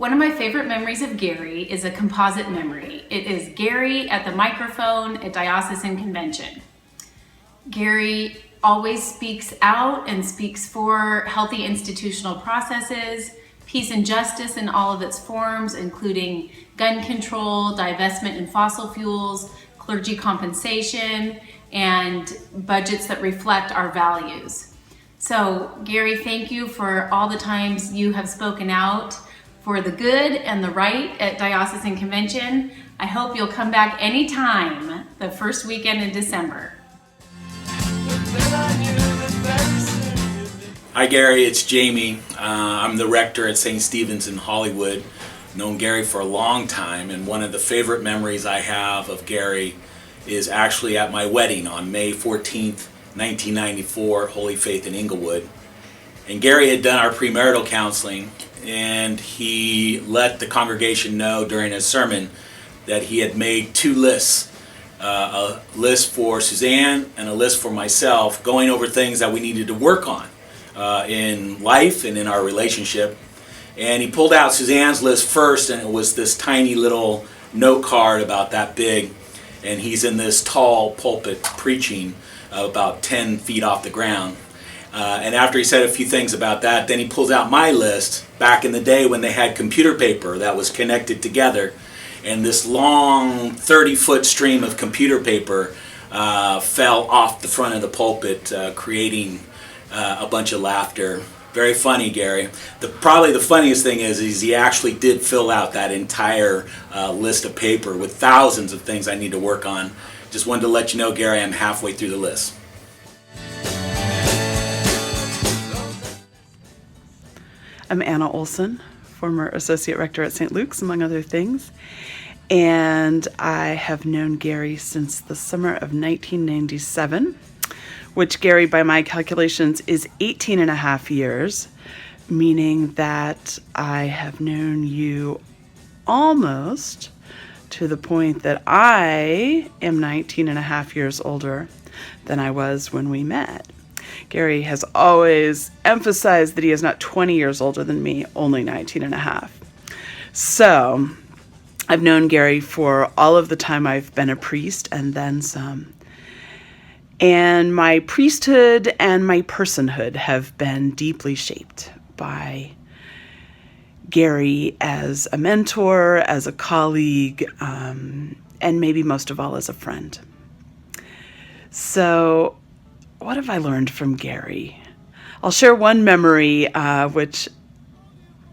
One of my favorite memories of Gary is a composite memory. It is Gary at the microphone at Diocesan Convention. Gary always speaks out and speaks for healthy institutional processes, peace and justice in all of its forms, including gun control, divestment in fossil fuels, clergy compensation, and budgets that reflect our values. So, Gary, thank you for all the times you have spoken out for the good and the right at Diocesan Convention. I hope you'll come back anytime the first weekend in December. Hi Gary, it's Jaime. I'm the rector at St. Stephen's in Hollywood. Known Gary for a long time, and one of the favorite memories I have of Gary is actually at my wedding on May 14th, 1994, Holy Faith in Inglewood. And Gary had done our premarital counseling, and he let the congregation know during his sermon that he had made two lists. A list for Suzanne and a list for myself, going over things that we needed to work on in life and in our relationship. And he pulled out Suzanne's list first, and it was this tiny little note card about that big, and he's in this tall pulpit preaching about 10 feet off the ground. And after he said a few things about that, then he pulls out my list back in the day when they had computer paper that was connected together. And this long 30-foot stream of computer paper fell off the front of the pulpit, creating a bunch of laughter. Very funny, Gary. Probably the funniest thing is he actually did fill out that entire list of paper with thousands of things I need to work on. Just wanted to let you know, Gary, I'm halfway through the list. I'm Anna Olson, former Associate Rector at St. Luke's, among other things. And I have known Gary since the summer of 1997, which, Gary, by my calculations, is 18 and a half years, meaning that I have known you almost to the point that I am 19 and a half years older than I was when we met. Gary has always emphasized that he is not 20 years older than me, only 19 and a half. So I've known Gary for all of the time I've been a priest and then some. And my priesthood and my personhood have been deeply shaped by Gary as a mentor, as a colleague, and maybe most of all as a friend. So what have I learned from Gary? I'll share one memory, which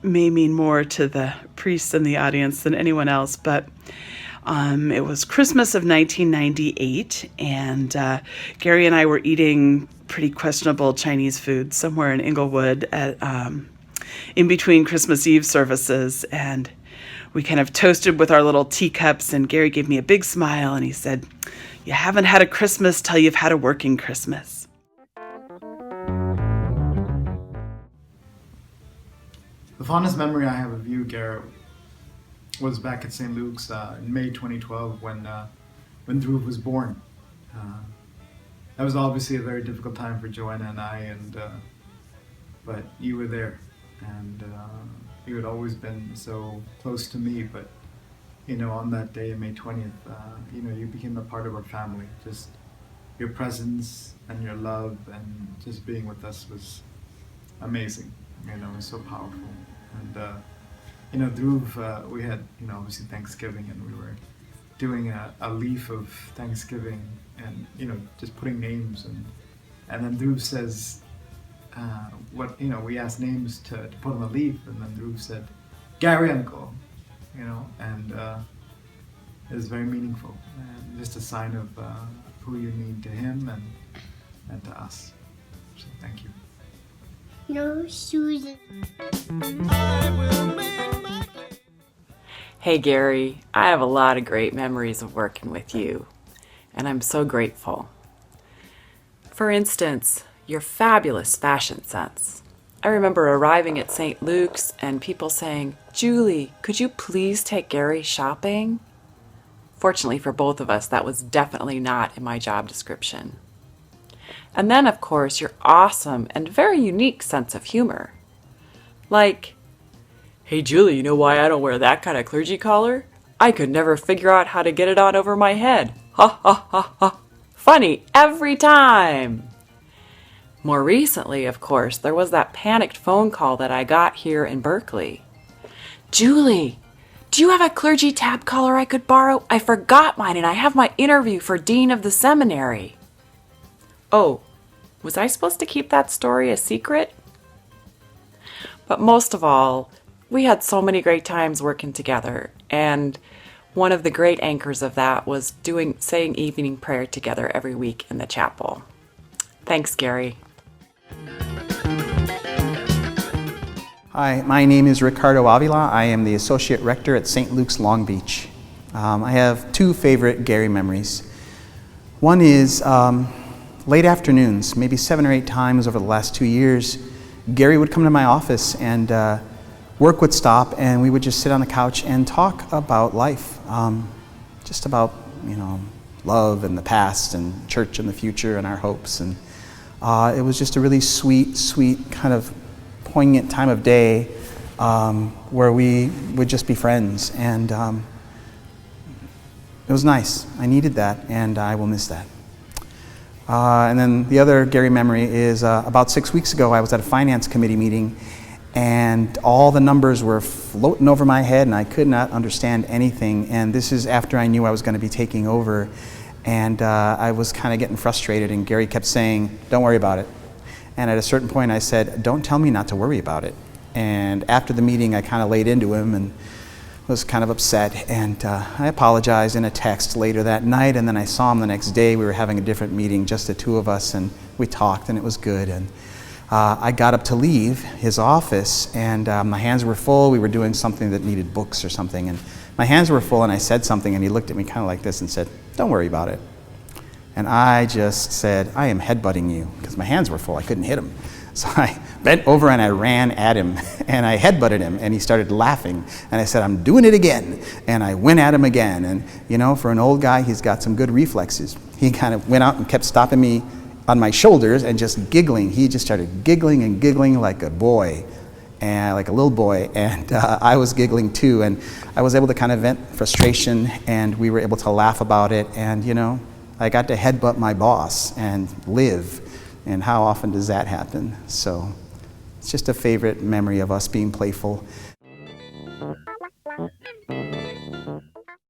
may mean more to the priests in the audience than anyone else, but it was Christmas of 1998, and Gary and I were eating pretty questionable Chinese food somewhere in Inglewood at, in between Christmas Eve services, and we kind of toasted with our little teacups, and Gary gave me a big smile, and he said, "You haven't had a Christmas till you've had a working Christmas." The fondest memory I have of you, Garrett, was back at St. Luke's in May 2012 when Dhruv was born. That was obviously a very difficult time for Joanna and I, but you were there, and you had always been so close to me. But on that day, May 20th, you became a part of our family. Just your presence and your love and just being with us was amazing. It was so powerful. And Dhruv, we had obviously Thanksgiving, and we were doing a leaf of Thanksgiving, and just putting names, and then Dhruv says, we asked names to put on the leaf, and then Dhruv said, "Gary Uncle," and it was very meaningful, and just a sign of who you mean to him and to us. So thank you. No, Susan. Hey Gary, I have a lot of great memories of working with you, and I'm so grateful. For instance, your fabulous fashion sense. I remember arriving at St. Luke's and people saying, "Julie, could you please take Gary shopping?" Fortunately for both of us, that was definitely not in my job description. And then, of course, your awesome and very unique sense of humor. Like, Hey Julie, you know why I don't wear that kind of clergy collar? I could never figure out how to get it on over my head. Ha ha ha ha. Funny every time. More recently, of course, there was that panicked phone call that I got here in Berkeley. Julie, do you have a clergy tab collar I could borrow? I forgot mine and I have my interview for Dean of the Seminary. Oh, was I supposed to keep that story a secret? But most of all, we had so many great times working together, and one of the great anchors of that was saying evening prayer together every week in the chapel. Thanks, Gary. Hi, my name is Ricardo Avila. I am the Associate Rector at St. Luke's Long Beach. I have two favorite Gary memories. One is late afternoons, maybe 7 or 8 times over the last 2 years, Gary would come to my office and work would stop and we would just sit on the couch and talk about life. Just about, love and the past and church and the future and our hopes. And it was just a really sweet kind of poignant time of day where we would just be friends. And it was nice. I needed that and I will miss that. And then the other Gary memory is about 6 weeks ago, I was at a finance committee meeting and all the numbers were floating over my head and I could not understand anything. And this is after I knew I was going to be taking over. And I was kind of getting frustrated and Gary kept saying, don't worry about it. And at a certain point I said, don't tell me not to worry about it. And after the meeting I kind of laid into him and was kind of upset, and I apologized in a text later that night, and then I saw him the next day. We were having a different meeting, just the two of us, and we talked, and it was good. And I got up to leave his office, and my hands were full. We were doing something that needed books or something, and my hands were full, and I said something, and he looked at me kind of like this and said, don't worry about it. And I just said, I am headbutting you, because my hands were full. I couldn't hit him. So I bent over and I ran at him and I headbutted him and he started laughing and I said, I'm doing it again. And I went at him again. And for an old guy, he's got some good reflexes. He kind of went out and kept stopping me on my shoulders and just giggling. He just started giggling and giggling like a boy, and like a little boy. And I was giggling too. And I was able to kind of vent frustration and we were able to laugh about it. And I got to headbutt my boss and live. And how often does that happen? So it's just a favorite memory of us being playful.